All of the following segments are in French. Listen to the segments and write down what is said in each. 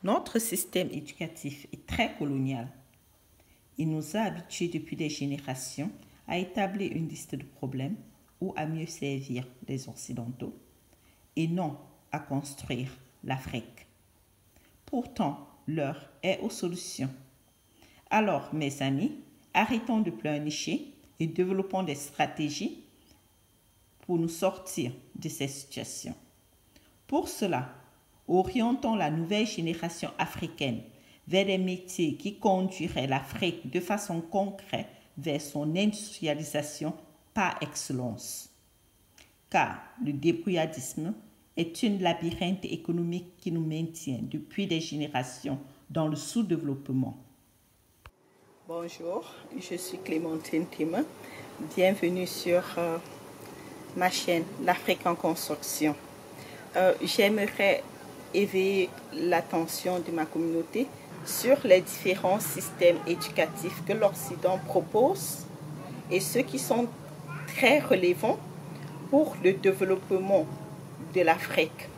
Notre système éducatif est très colonial. Il nous a habitués depuis des générations à établir une liste de problèmes ou à mieux servir les Occidentaux et non à construire l'Afrique. Pourtant, l'heure est aux solutions. Alors, mes amis, arrêtons de pleurnicher et développons des stratégies pour nous sortir de ces situations. Pour cela, orientons la nouvelle génération africaine vers des métiers qui conduiraient l'Afrique de façon concrète vers son industrialisation par excellence. Car le débrouillardisme est une labyrinthe économique qui nous maintient depuis des générations dans le sous-développement. Bonjour, je suis Clémentine Tim. Bienvenue sur ma chaîne L'Afrique en construction. J'aimerais éveiller l'attention de ma communauté sur les différents systèmes éducatifs que l'Occident propose et ceux qui sont très relevants pour le développement de l'Afrique,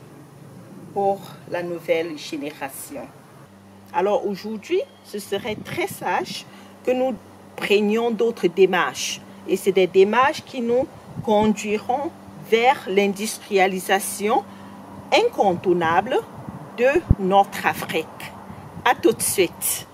pour la nouvelle génération. Alors aujourd'hui, ce serait très sage que nous prenions d'autres démarches. Et c'est des démarches qui nous conduiront vers l'industrialisation incontournable de notre Afrique. À tout de suite.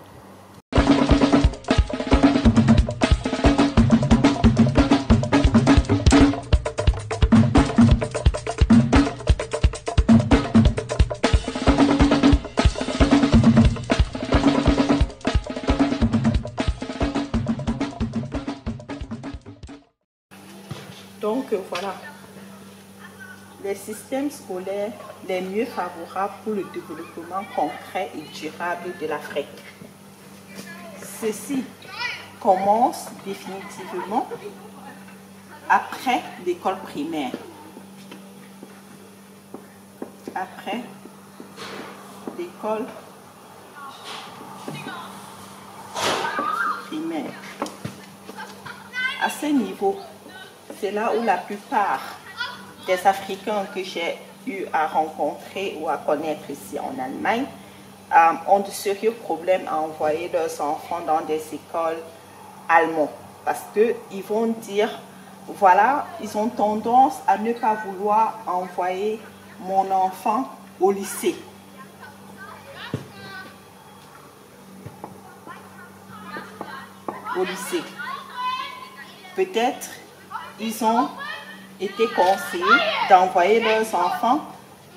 Donc voilà, les systèmes scolaires les mieux favorables pour le développement concret et durable de l'Afrique. Ceci commence définitivement après l'école primaire. Après l'école primaire. À ce niveau, c'est là où la plupart des Africains que j'ai eu à rencontrer ou à connaître ici en Allemagne ont de sérieux problèmes à envoyer leurs enfants dans des écoles allemandes. Parce qu'ils vont dire, voilà, ils ont tendance à ne pas vouloir envoyer mon enfant au lycée. Au lycée. Peut-être ils ont été conseillés d'envoyer leurs enfants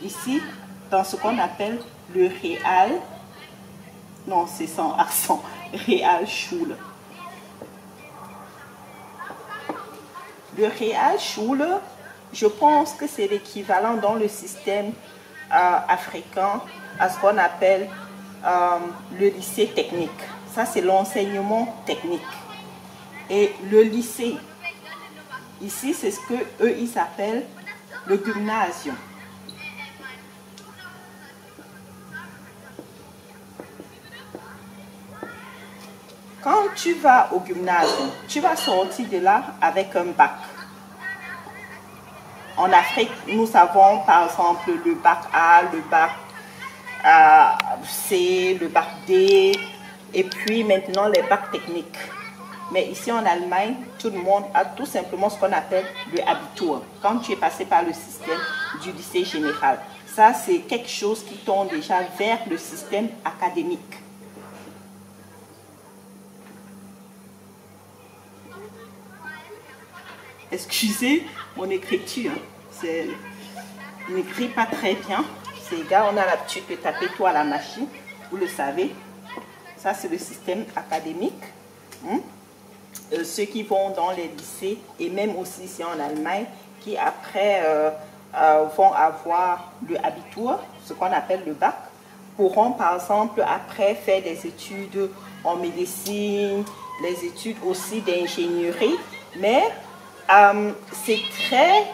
ici dans ce qu'on appelle le Real, non c'est sans accent, Realschule. Le Realschule, je pense que c'est l'équivalent dans le système africain à ce qu'on appelle le lycée technique. Ça c'est l'enseignement technique. Et le lycée, ici, c'est ce qu'eux, ils appellent le gymnasium. Quand tu vas au gymnasium, tu vas sortir de là avec un bac. En Afrique, nous avons par exemple le bac A, le bac C, le bac D, et puis maintenant les bacs techniques. Mais ici en Allemagne, tout le monde a tout simplement ce qu'on appelle le Abitur, quand tu es passé par le système du lycée général. Ça, c'est quelque chose qui tend déjà vers le système académique. Excusez mon écriture, je n'écris pas très bien. Ces gars, on a l'habitude de taper tout à la machine, vous le savez. Ça, c'est le système académique. Ceux qui vont dans les lycées et même aussi ici en Allemagne qui après vont avoir le Abitur, ce qu'on appelle le bac, pourront par exemple après faire des études en médecine, les études aussi d'ingénierie, mais c'est très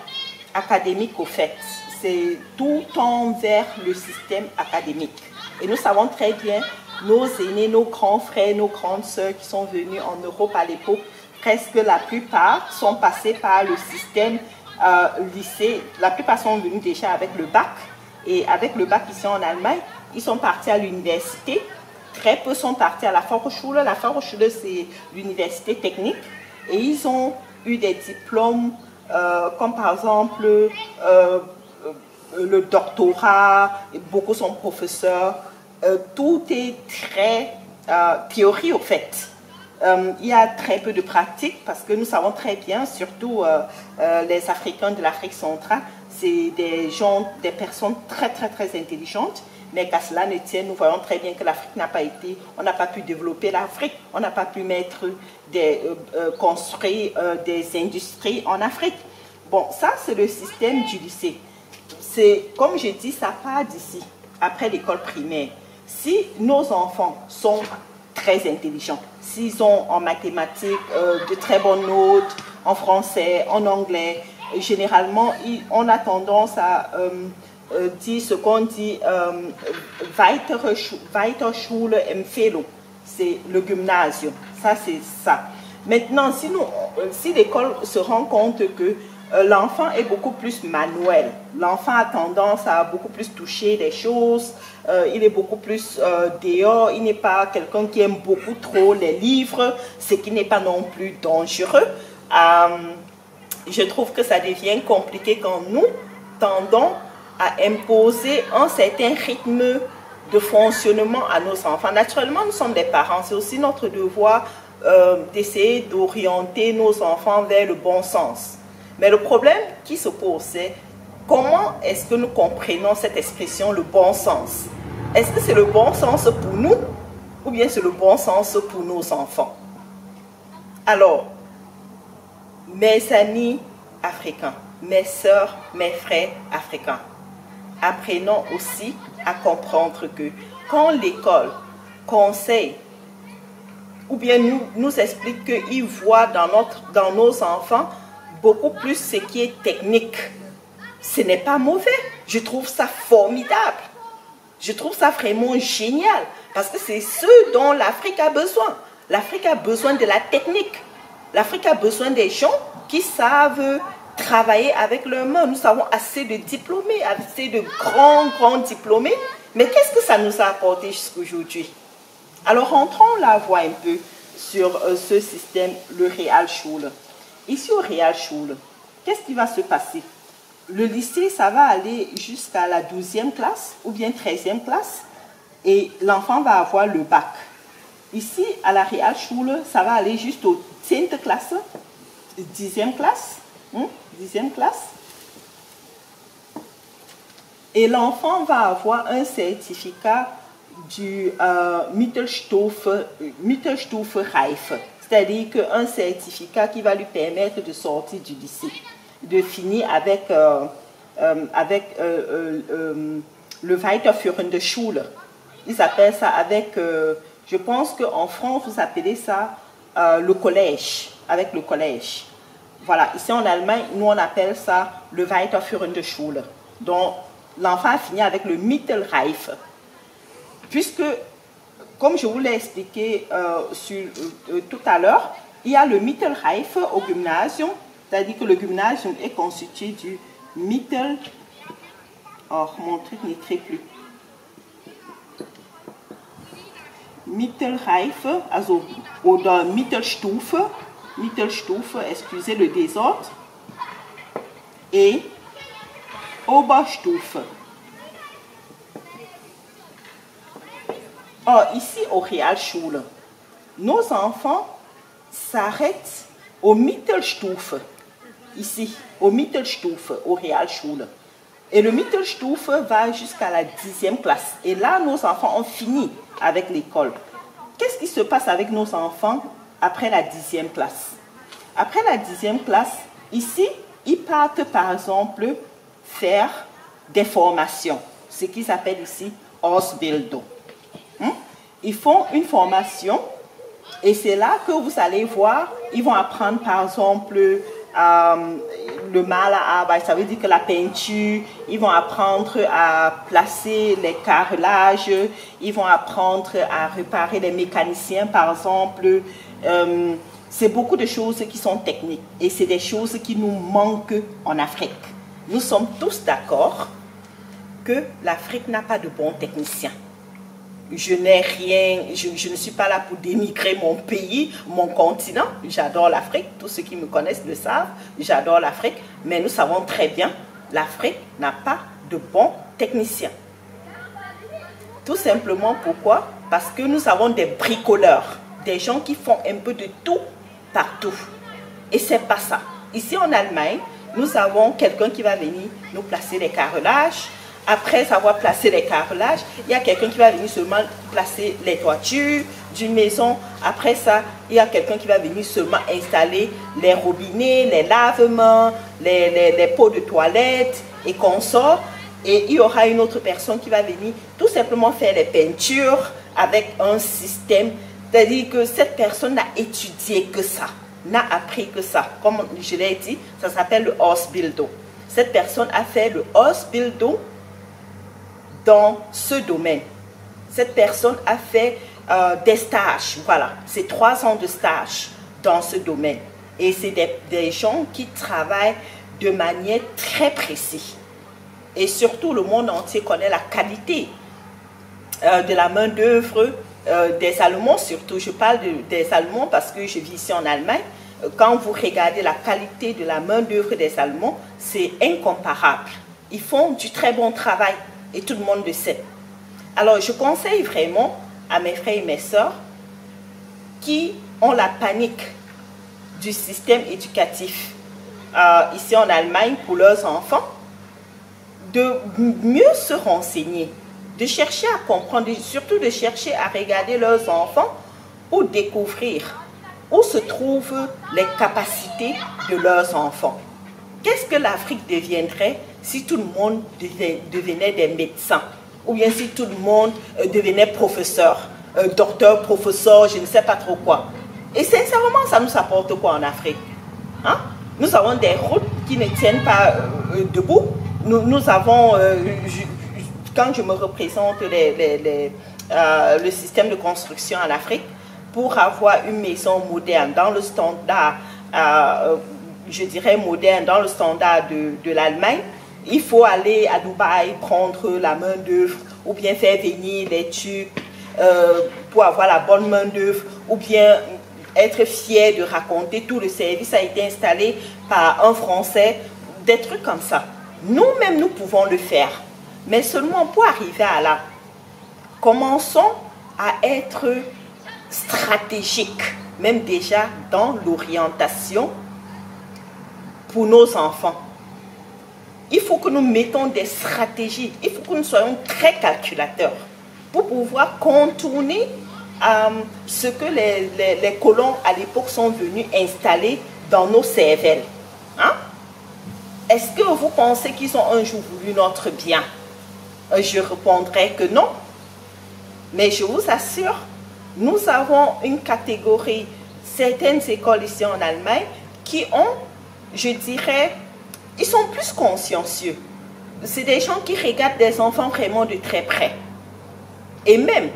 académique au fait, c'est tout tend vers le système académique et nous savons très bien nos aînés, nos grands frères, nos grandes sœurs qui sont venus en Europe à l'époque, presque la plupart sont passés par le système lycée. La plupart sont venus déjà avec le bac. Et avec le bac ici en Allemagne, ils sont partis à l'université. Très peu sont partis à la Fachhochschule. La Fachhochschule, c'est l'université technique. Et ils ont eu des diplômes comme par exemple le doctorat, beaucoup sont professeurs. Tout est très théorie au fait. Il y a très peu de pratique parce que nous savons très bien, surtout les Africains de l'Afrique centrale, c'est des gens, des personnes très intelligentes, mais qu'à cela ne tienne, nous voyons très bien que l'Afrique n'a pas été, on n'a pas pu développer l'Afrique, on n'a pas pu construire des industries en Afrique. Bon, ça c'est le système du lycée. C'est, comme je dis, ça part d'ici, après l'école primaire. Si nos enfants sont très intelligents, s'ils ont en mathématiques de très bonnes notes, en français, en anglais, généralement, on a tendance à dire ce qu'on dit Weiterschule-Empfehlung, c'est le gymnasium, ça c'est ça. Maintenant, si l'école se rend compte que l'enfant est beaucoup plus manuel, l'enfant a tendance à beaucoup plus toucher des choses, il est beaucoup plus dehors, il n'est pas quelqu'un qui aime beaucoup trop les livres, ce qui n'est pas non plus dangereux. Je trouve que ça devient compliqué quand nous tendons à imposer un certain rythme de fonctionnement à nos enfants. Naturellement, nous sommes des parents, c'est aussi notre devoir d'essayer d'orienter nos enfants vers le bon sens. Mais le problème qui se pose, c'est comment est-ce que nous comprenons cette expression, le bon sens? Est-ce que c'est le bon sens pour nous ou bien c'est le bon sens pour nos enfants? Alors, mes amis africains, mes sœurs, mes frères africains, apprenons aussi à comprendre que quand l'école conseille ou bien nous explique qu'ils voient dans nos enfants beaucoup plus ce qui est technique, ce n'est pas mauvais. Je trouve ça formidable. Je trouve ça vraiment génial parce que c'est ce dont l'Afrique a besoin. L'Afrique a besoin de la technique. L'Afrique a besoin des gens qui savent travailler avec leurs mains. Nous avons assez de diplômés, assez de grands diplômés. Mais qu'est-ce que ça nous a apporté jusqu'aujourd'hui? Alors rentrons la voix un peu sur ce système, le Realschule. Ici au Realschule, qu'est-ce qui va se passer? Le lycée, ça va aller jusqu'à la 12e classe ou bien 13e classe et l'enfant va avoir le bac. Ici, à la Realschule, ça va aller juste au 10e classe, 10e classe, 10e classe. Et l'enfant va avoir un certificat du Mittelstufe-Reife. C'est-à-dire qu'un certificat qui va lui permettre de sortir du lycée, de finir avec le Weiterführende Schule. Ils appellent ça avec, je pense qu'en France, vous appelez ça le collège, avec le collège. Voilà, ici en Allemagne, nous on appelle ça le Weiterführende Schule. Donc, l'enfant a fini avec le Mittelreife. Puisque, comme je vous l'ai expliqué tout à l'heure, il y a le Mittelreife au gymnasium, c'est-à-dire que le gymnasium est constitué du Mittel... Oh, mon truc n'écrit plus. Mittelreife, also, oder Mittelstufe, excusez le désordre, et Oberstufe. Or, ici au Realschule, nos enfants s'arrêtent au Mittelstufe, ici, au Mittelstufe, au Realschule. Et le Mittelstufe va jusqu'à la 10e classe. Et là, nos enfants ont fini avec l'école. Qu'est-ce qui se passe avec nos enfants après la 10e classe? Après la 10e classe, ici, ils partent par exemple faire des formations, ce qu'ils appellent ici Ausbildung. Ils font une formation et c'est là que vous allez voir, ils vont apprendre par exemple le Malerarbeit, ça veut dire que la peinture, ils vont apprendre à placer les carrelages, ils vont apprendre à réparer les mécaniciens par exemple. C'est beaucoup de choses qui sont techniques et c'est des choses qui nous manquent en Afrique. Nous sommes tous d'accord que l'Afrique n'a pas de bons techniciens. Je n'ai rien, je ne suis pas là pour dénigrer mon pays, mon continent. J'adore l'Afrique, tous ceux qui me connaissent le savent, j'adore l'Afrique. Mais nous savons très bien, l'Afrique n'a pas de bons techniciens. Tout simplement pourquoi? Parce que nous avons des bricoleurs, des gens qui font un peu de tout partout. Et c'est pas ça. Ici en Allemagne, nous avons quelqu'un qui va venir nous placer les carrelages. Après avoir placé les carrelages, il y a quelqu'un qui va venir seulement placer les toitures d'une maison. Après ça, il y a quelqu'un qui va venir seulement installer les robinets, les lavements, les pots de toilette et consorts. Et il y aura une autre personne qui va venir tout simplement faire les peintures avec un système. C'est-à-dire que cette personne n'a étudié que ça, n'a appris que ça. Comme je l'ai dit, ça s'appelle le Ausbildung. Cette personne a fait le Ausbildung dans ce domaine. Cette personne a fait des stages, voilà, c'est 3 ans de stage dans ce domaine. Et c'est des gens qui travaillent de manière très précise. Et surtout, le monde entier connaît la qualité de la main-d'œuvre des Allemands, surtout. Je parle des Allemands parce que je vis ici en Allemagne. Quand vous regardez la qualité de la main-d'œuvre des Allemands, c'est incomparable. Ils font du très bon travail. Et tout le monde le sait. Alors, je conseille vraiment à mes frères et mes sœurs qui ont la panique du système éducatif ici en Allemagne pour leurs enfants, de mieux se renseigner, de chercher à comprendre, et surtout de chercher à regarder leurs enfants pour découvrir où se trouvent les capacités de leurs enfants. Qu'est-ce que l'Afrique deviendrait si tout le monde devenait des médecins, ou bien si tout le monde devenait professeur, docteur, professeur, je ne sais pas trop quoi. Et sincèrement, ça nous apporte quoi en Afrique? Hein? Nous avons des routes qui ne tiennent pas debout. Nous avons, quand je me représente le système de construction en Afrique, pour avoir une maison moderne dans le standard, je dirais moderne dans le standard de l'Allemagne, il faut aller à Dubaï prendre la main-d'œuvre ou bien faire venir les Turcs pour avoir la bonne main-d'œuvre ou bien être fier de raconter tout le service a été installé par un Français, des trucs comme ça. Nous-mêmes, nous pouvons le faire, mais seulement pour arriver à là, commençons à être stratégiques, même déjà dans l'orientation pour nos enfants. Il faut que nous mettons des stratégies, il faut que nous soyons très calculateurs pour pouvoir contourner ce que les colons à l'époque sont venus installer dans nos cervelles. Hein? Est-ce que vous pensez qu'ils ont un jour voulu notre bien? Je répondrai que non. Mais je vous assure, nous avons une catégorie, certaines écoles ici en Allemagne, qui ont, je dirais, ils sont plus consciencieux. C'est des gens qui regardent des enfants vraiment de très près. Et même,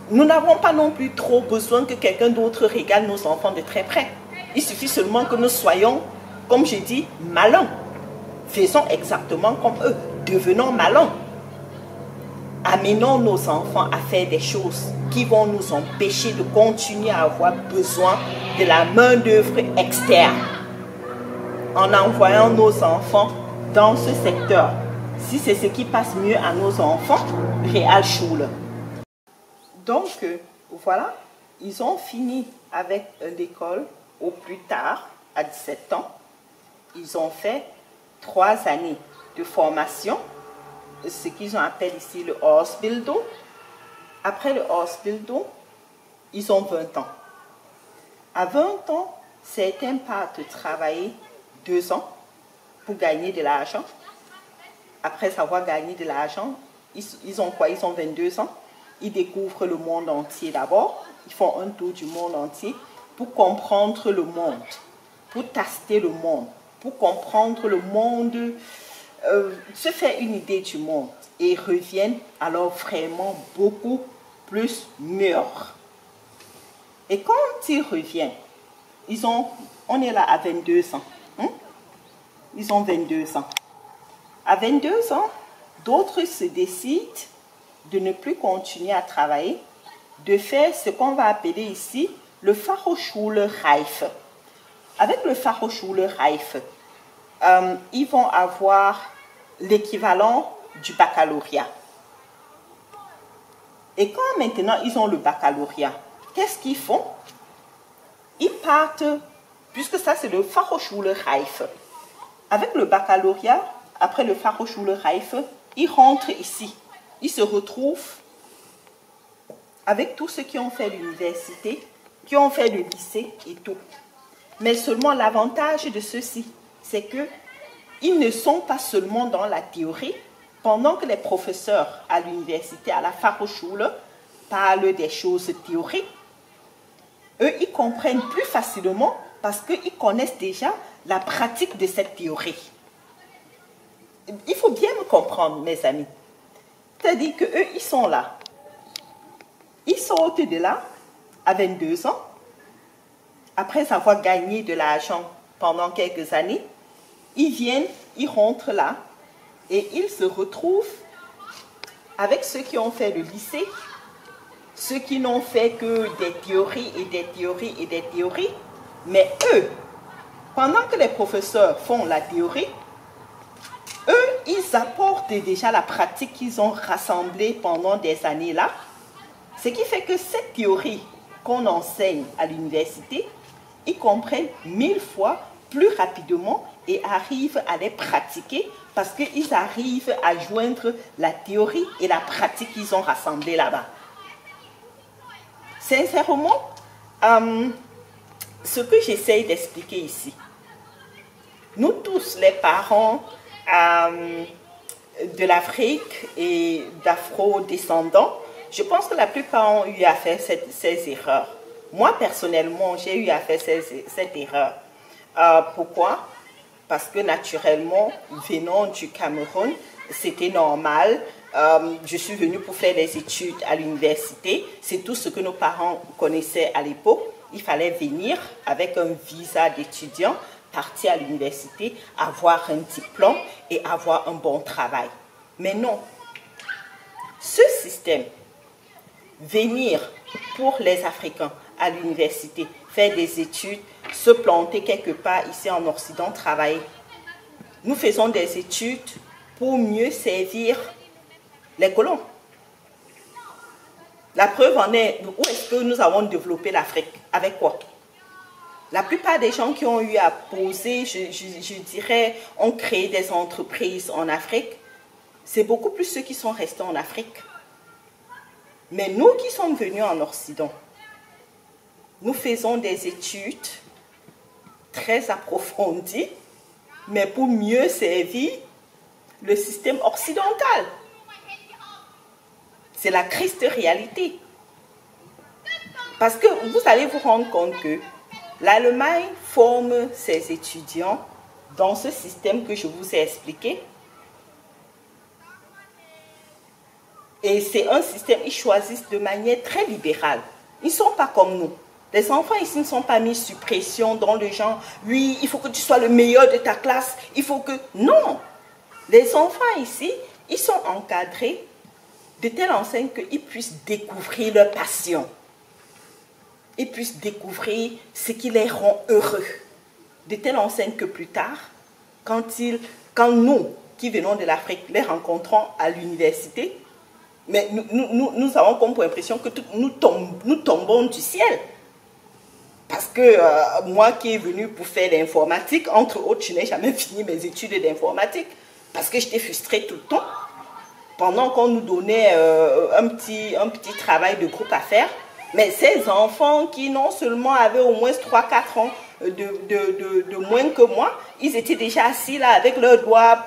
nous n'avons pas non plus trop besoin que quelqu'un d'autre regarde nos enfants de très près. Il suffit seulement que nous soyons, comme je dis, malins. Faisons exactement comme eux. Devenons malins. Amenons nos enfants à faire des choses qui vont nous empêcher de continuer à avoir besoin de la main-d'œuvre externe. En envoyant nos enfants dans ce secteur. Si c'est ce qui passe mieux à nos enfants, Realschule. Donc, voilà, ils ont fini avec l'école au plus tard, à 17 ans. Ils ont fait 3 années de formation, ce qu'ils appellent ici le Ausbildung. Après le Ausbildung, ils ont 20 ans. À 20 ans, certains partent travailler 2 ans pour gagner de l'argent. Après avoir gagné de l'argent, ils ont quoi? Ils ont 22 ans. Ils découvrent le monde entier d'abord. Ils font un tour du monde entier pour comprendre le monde, pour taster le monde, pour comprendre le monde, se faire une idée du monde. Et ils reviennent alors vraiment beaucoup plus mûrs. Et quand ils reviennent, on est là à 22 ans. Ils ont 22 ans. À 22 ans, D'autres se décident de ne plus continuer à travailler, de faire ce qu'on va appeler ici le Fachhochschulreife. Avec le Fachhochschulreife, ils vont avoir l'équivalent du baccalauréat. Et quand maintenant ils ont le baccalauréat, qu'est-ce qu'ils font? Ils partent, puisque ça c'est le Fachhochschulreife. Avec le baccalauréat, après le Fachhochschulreife, ils rentrent ici. Ils se retrouvent avec tous ceux qui ont fait l'université, qui ont fait le lycée et tout. Mais seulement l'avantage de ceux-ci, c'est qu'ils ne sont pas seulement dans la théorie, pendant que les professeurs à l'université, à la Fachhochschule, parlent des choses théoriques. Eux, ils comprennent plus facilement parce qu'ils connaissent déjà la pratique de cette théorie. Il faut bien me comprendre, mes amis. C'est-à-dire qu'eux, ils sont là. Ils sortent de là à 22 ans, après avoir gagné de l'argent pendant quelques années. Ils viennent, ils rentrent là et ils se retrouvent avec ceux qui ont fait le lycée, ceux qui n'ont fait que des théories et des théories et des théories. Mais eux, pendant que les professeurs font la théorie, eux, ils apportent déjà la pratique qu'ils ont rassemblée pendant des années là. Ce qui fait que cette théorie qu'on enseigne à l'université, ils comprennent 1000 fois plus rapidement et arrivent à les pratiquer parce qu'ils arrivent à joindre la théorie et la pratique qu'ils ont rassemblée là-bas. Sincèrement, ce que j'essaye d'expliquer ici, nous tous les parents de l'Afrique et d'afro-descendants, je pense que la plupart ont eu à faire ces erreurs. Moi, personnellement, j'ai eu à faire cette erreur. Pourquoi? Parce que naturellement, venant du Cameroun, c'était normal. Je suis venue pour faire des études à l'université. C'est tout ce que nos parents connaissaient à l'époque. Il fallait venir avec un visa d'étudiant, partir à l'université, avoir un diplôme et avoir un bon travail. Mais non. Ce système, venir pour les Africains à l'université, faire des études, se planter quelque part ici en Occident, travailler. Nous faisons des études pour mieux servir les colons. La preuve en est, où est-ce que nous avons développé l'Afrique? Avec quoi? La plupart des gens qui ont eu à poser, je dirais, ont créé des entreprises en Afrique. C'est beaucoup plus ceux qui sont restés en Afrique. Mais nous qui sommes venus en Occident, nous faisons des études très approfondies, mais pour mieux servir le système occidental. C'est la triste réalité. Parce que vous allez vous rendre compte que l'Allemagne forme ses étudiants dans ce système que je vous ai expliqué. Et c'est un système, ils choisissent de manière très libérale. Ils ne sont pas comme nous. Les enfants ici ne sont pas mis sous pression dans le genre, oui, il faut que tu sois le meilleur de ta classe, il faut que... Non! Les enfants ici, ils sont encadrés de telle enseigne qu'ils puissent découvrir leur passion. Ils puissent découvrir ce qui les rend heureux. De telle enseigne que plus tard, quand nous, qui venons de l'Afrique, les rencontrons à l'université, mais nous avons comme impression que nous tombons du ciel. Parce que moi qui est venu pour faire l'informatique, entre autres, je n'ai jamais fini mes études d'informatique parce que j'étais frustrée tout le temps. Pendant qu'on nous donnait un petit travail de groupe à faire, mais ces enfants qui non seulement avaient au moins 3-4 ans de moins que moi, ils étaient déjà assis là avec leurs doigts,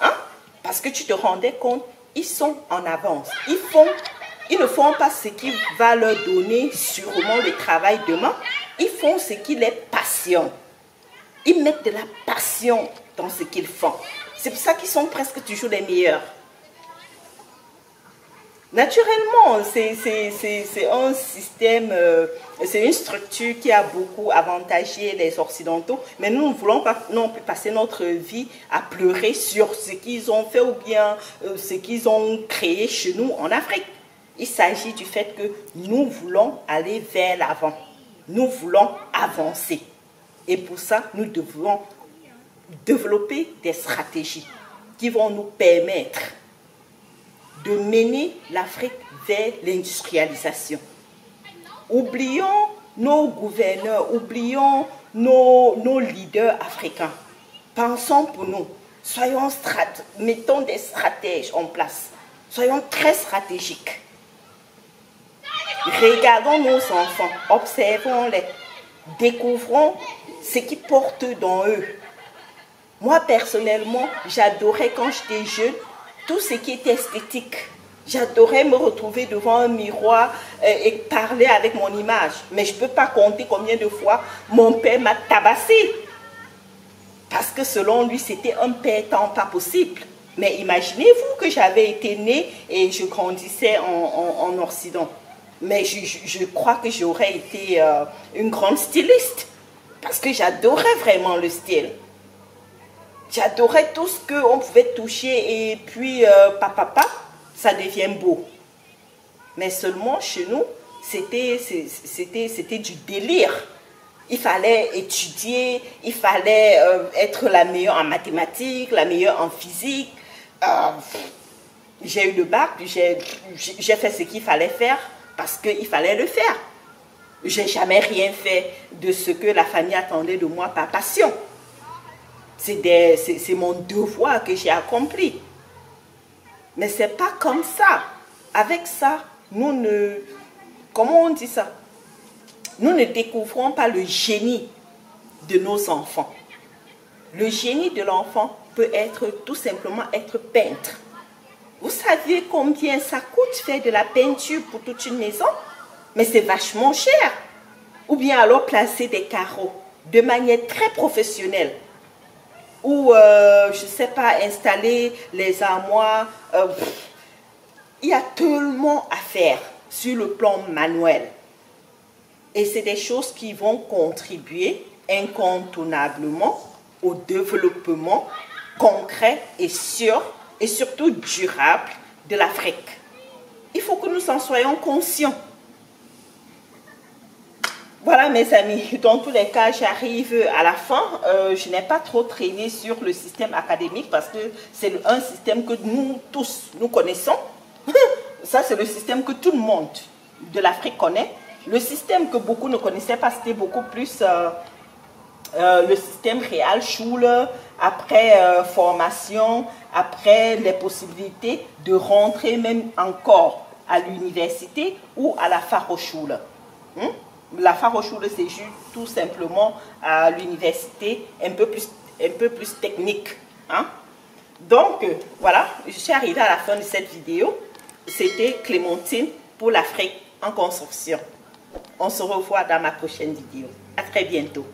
hein? Parce que tu te rendais compte, ils sont en avance. Ils ne font pas ce qui va leur donner sûrement le travail demain. Ils font ce qui les passionne. Ils mettent de la passion dans ce qu'ils font. C'est pour ça qu'ils sont presque toujours les meilleurs. Naturellement, c'est un système, c'est une structure qui a beaucoup avantagé les Occidentaux, mais nous ne voulons pas non plus passer notre vie à pleurer sur ce qu'ils ont fait ou bien ce qu'ils ont créé chez nous en Afrique. Il s'agit du fait que nous voulons aller vers l'avant, nous voulons avancer. Et pour ça, nous devons développer des stratégies qui vont nous permettre de mener l'Afrique vers l'industrialisation. Oublions nos gouverneurs, oublions nos leaders africains. Pensons pour nous. Mettons des stratèges en place. Soyons très stratégiques. Regardons nos enfants, observons-les, découvrons ce qu'ils portent dans eux. Moi, personnellement, j'adorais quand j'étais jeune tout ce qui était esthétique. J'adorais me retrouver devant un miroir et parler avec mon image. Mais je ne peux pas compter combien de fois mon père m'a tabassé. Parce que selon lui, c'était un père tant pas possible. Mais imaginez-vous que j'avais été née et je grandissais en Occident. Mais je crois que j'aurais été une grande styliste. Parce que j'adorais vraiment le style. J'adorais tout ce qu'on pouvait toucher et puis ça devient beau. Mais seulement chez nous, c'était du délire. Il fallait étudier, il fallait être la meilleure en mathématiques, la meilleure en physique. J'ai eu le bac, j'ai fait ce qu'il fallait faire parce qu'il fallait le faire. Je n'ai jamais rien fait de ce que la famille attendait de moi par passion. C'est mon devoir que j'ai accompli. Mais ce n'est pas comme ça. Avec ça, nous ne... Comment on dit ça? Nous ne découvrons pas le génie de nos enfants. Le génie de l'enfant peut être tout simplement être peintre. Vous saviez combien ça coûte faire de la peinture pour toute une maison? Mais c'est vachement cher. Ou bien alors placer des carreaux de manière très professionnelle. Ou, je ne sais pas, installer les armoires. Il y a tellement à faire sur le plan manuel. Et c'est des choses qui vont contribuer incontournablement au développement concret et sûr et surtout durable de l'Afrique. Il faut que nous en soyons conscients. Voilà mes amis, dans tous les cas, j'arrive à la fin. Je n'ai pas trop traîné sur le système académique parce que c'est un système que nous tous, nous connaissons. Ça, c'est le système que tout le monde de l'Afrique connaît. Le système que beaucoup ne connaissaient pas, c'était beaucoup plus le système Realschule, après formation, après les possibilités de rentrer même encore à l'université ou à la Fachhochschule. La Fachhochschule, c'est juste tout simplement à l'université un peu plus technique. Hein? Donc, voilà, je suis arrivée à la fin de cette vidéo. C'était Clémentine pour l'Afrique en construction. On se revoit dans ma prochaine vidéo. À très bientôt.